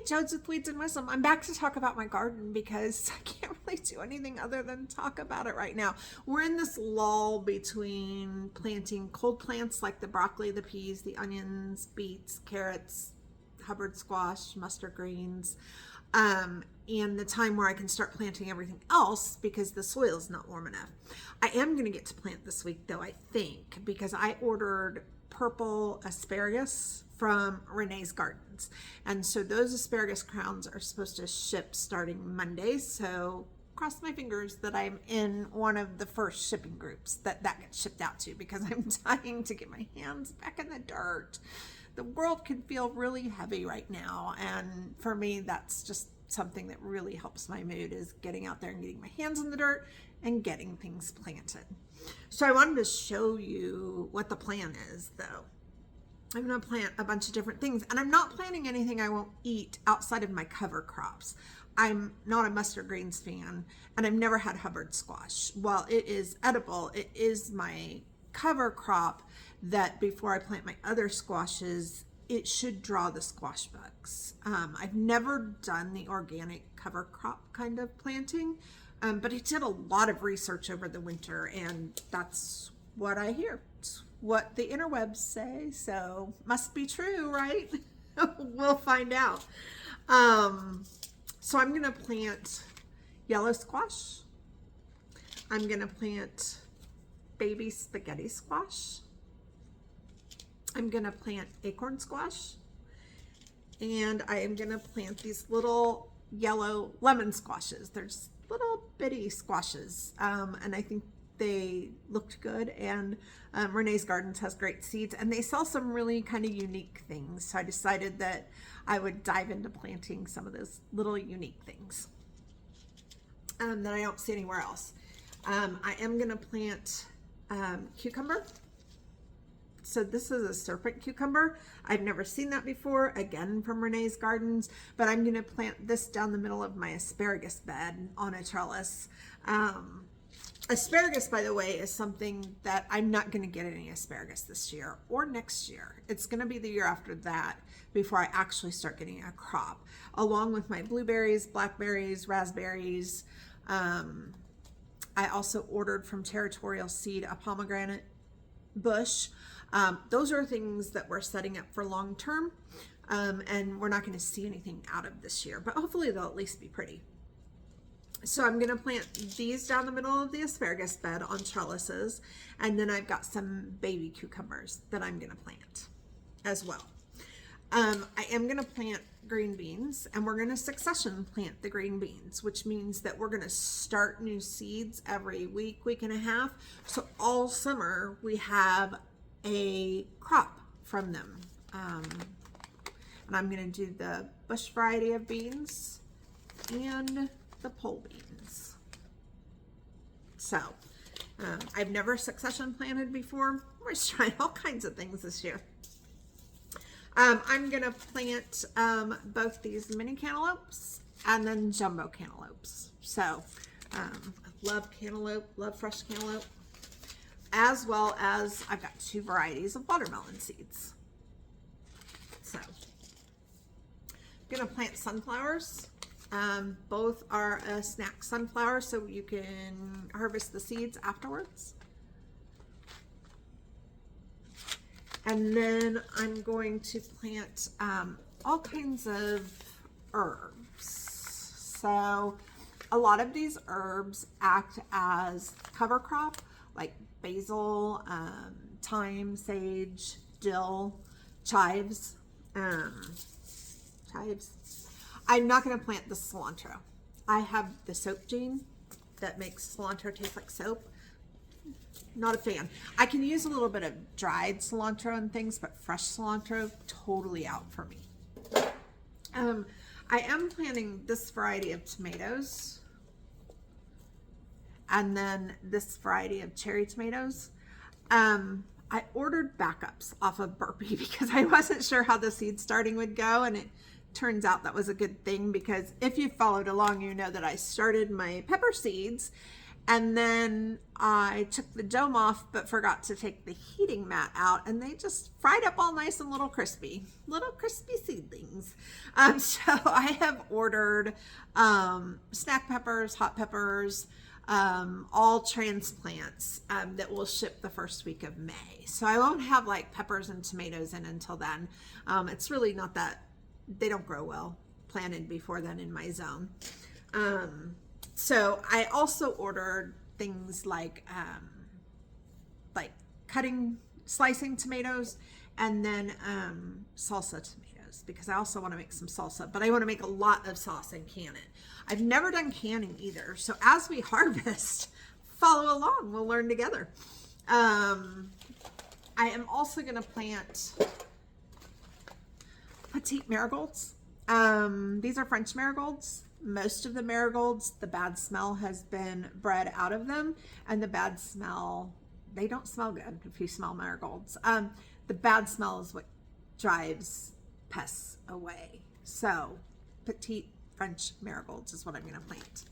Jodes with Weeds and Wisdom. I'm back to talk about my garden because I can't really do anything other than talk about it right now. We're in this lull between planting cold plants like the broccoli, the peas, the onions, beets, carrots, Hubbard squash, mustard greens, and the time where I can start planting everything else because the soil is not warm enough. I am going to get to plant this week though, I think, because I ordered purple asparagus from Renee's Gardens. And so those asparagus crowns are supposed to ship starting Monday. So cross my fingers that I'm in one of the first shipping groups that gets shipped out to, because I'm dying to get my hands back in the dirt. The world can feel really heavy right now. And for me, that's just something that really helps my mood, is getting out there and getting my hands in the dirt and getting things planted. So I wanted to show you what the plan is though. I'm going to plant a bunch of different things, and I'm not planting anything I won't eat outside of my cover crops. I'm not a mustard greens fan, and I've never had Hubbard squash. While it is edible, it is my cover crop that before I plant my other squashes, it should draw the squash bugs. I've never done the organic cover crop kind of planting, but I did a lot of research over the winter, and that's what I hear. It's what the interwebs say, so must be true, right? We'll find out. So I'm gonna plant yellow squash. I'm gonna plant baby spaghetti squash. I'm gonna plant acorn squash, and I am gonna plant these little yellow lemon squashes. They're just little bitty squashes, and I think they looked good, and Renee's Gardens has great seeds, and they sell some really kind of unique things. So I decided that I would dive into planting some of those little unique things that I don't see anywhere else. I am going to plant cucumber. So this is a serpent cucumber. I've never seen that before, again from Renee's Gardens, but I'm going to plant this down the middle of my asparagus bed on a trellis. Asparagus, by the way, is something that I'm not going to get any asparagus this year or next year. It's going to be the year after that before I actually start getting a crop, along with my blueberries, blackberries, raspberries. I also ordered from Territorial Seed a pomegranate bush. Those are things that we're setting up for long term, and we're not going to see anything out of this year, but hopefully they'll at least be pretty. So I'm going to plant these down the middle of the asparagus bed on trellises, and then I've got some baby cucumbers that I'm going to plant as well. I am going to plant green beans, and we're going to succession plant the green beans, which means that we're going to start new seeds every week, week and a half. So all summer we have a crop from them. And I'm going to do the bush variety of beans and the pole beans. So I've never succession planted before. We're just trying all kinds of things this year. I'm gonna plant both these mini cantaloupes and then jumbo cantaloupes. So I love cantaloupe, love fresh cantaloupe, as well as I've got two varieties of watermelon seeds. So I'm gonna plant sunflowers. Both are a snack sunflower, so you can harvest the seeds afterwards. And then I'm going to plant all kinds of herbs. So a lot of these herbs act as cover crop, like basil, thyme, sage, dill, chives. I'm not going to plant the cilantro. I have the soap gene that makes cilantro taste like soap. Not a fan. I can use a little bit of dried cilantro and things, but fresh cilantro, totally out for me. I am planting this variety of tomatoes, and then this variety of cherry tomatoes. I ordered backups off of Burpee because I wasn't sure how the seed starting would go, and it turns out that was a good thing, because if you followed along, you know that I started my pepper seeds and then I took the dome off but forgot to take the heating mat out, and they just fried up all nice and little crispy seedlings. So I have ordered snack peppers, hot peppers, all transplants that will ship the first week of May. So I won't have like peppers and tomatoes in until then. It's really not that, they don't grow well planted before then in my zone. So I also ordered things like slicing tomatoes, and then salsa tomatoes, because I also want to make some salsa, but I want to make a lot of sauce and can it. I've never done canning either. So as we harvest, follow along. We'll learn together. I am also going to plant petite marigolds. These are French marigolds. Most of the marigolds, the bad smell has been bred out of them, and the bad smell, they don't smell good if you smell marigolds. The bad smell is what drives pests away. So petite French marigolds is what I'm going to plant.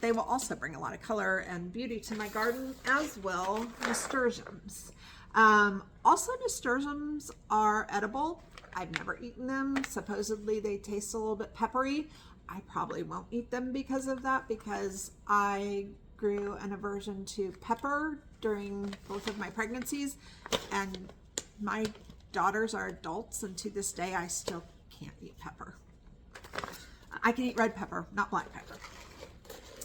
They will also bring a lot of color and beauty to my garden, as will nasturtiums. Also, nasturtiums are edible. I've never eaten them. Supposedly they taste a little bit peppery. I probably won't eat them because of that, because I grew an aversion to pepper during both of my pregnancies, and my daughters are adults, and to this day I still can't eat pepper. I can eat red pepper, not black pepper.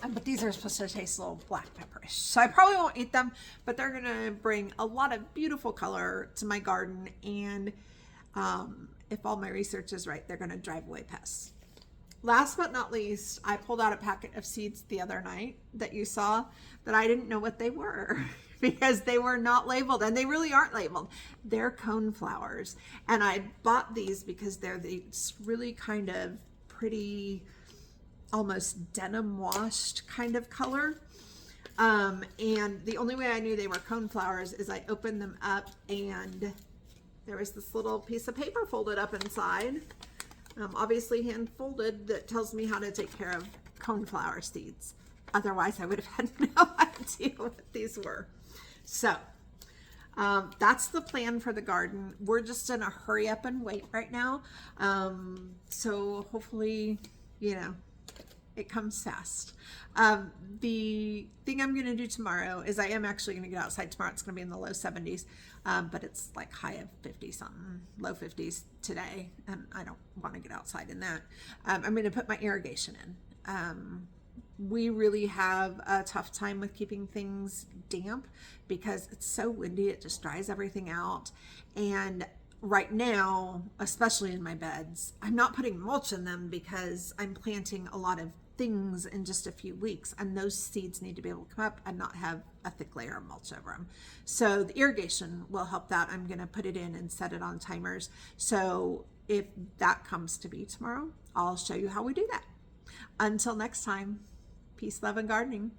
But these are supposed to taste a little black pepperish. So I probably won't eat them, but they're gonna bring a lot of beautiful color to my garden, and if all my research is right, they're gonna drive away pests. Last but not least, I pulled out a packet of seeds the other night that you saw that I didn't know what they were because they were not labeled, and they really aren't labeled. They're coneflowers. And I bought these because they're these really kind of pretty, almost denim washed kind of color. And the only way I knew they were coneflowers is I opened them up and there was this little piece of paper folded up inside. Obviously hand folded, that tells me how to take care of coneflower seeds. Otherwise I would have had no idea what these were. So that's the plan for the garden. We're just in a hurry up and wait right now. So hopefully, you know, it comes fast. The thing I'm going to do tomorrow is I am actually going to get outside tomorrow. It's going to be in the low 70s, but it's like high of 50 something, low 50s today, and I don't want to get outside in that. I'm going to put my irrigation in. We really have a tough time with keeping things damp because it's so windy. It just dries everything out. And right now, especially in my beds, I'm not putting mulch in them because I'm planting a lot of things in just a few weeks, and those seeds need to be able to come up and not have a thick layer of mulch over them. So the irrigation will help that. I'm going to put it in and set it on timers. So if that comes to be tomorrow, I'll show you how we do that. Until next time, peace, love, and gardening.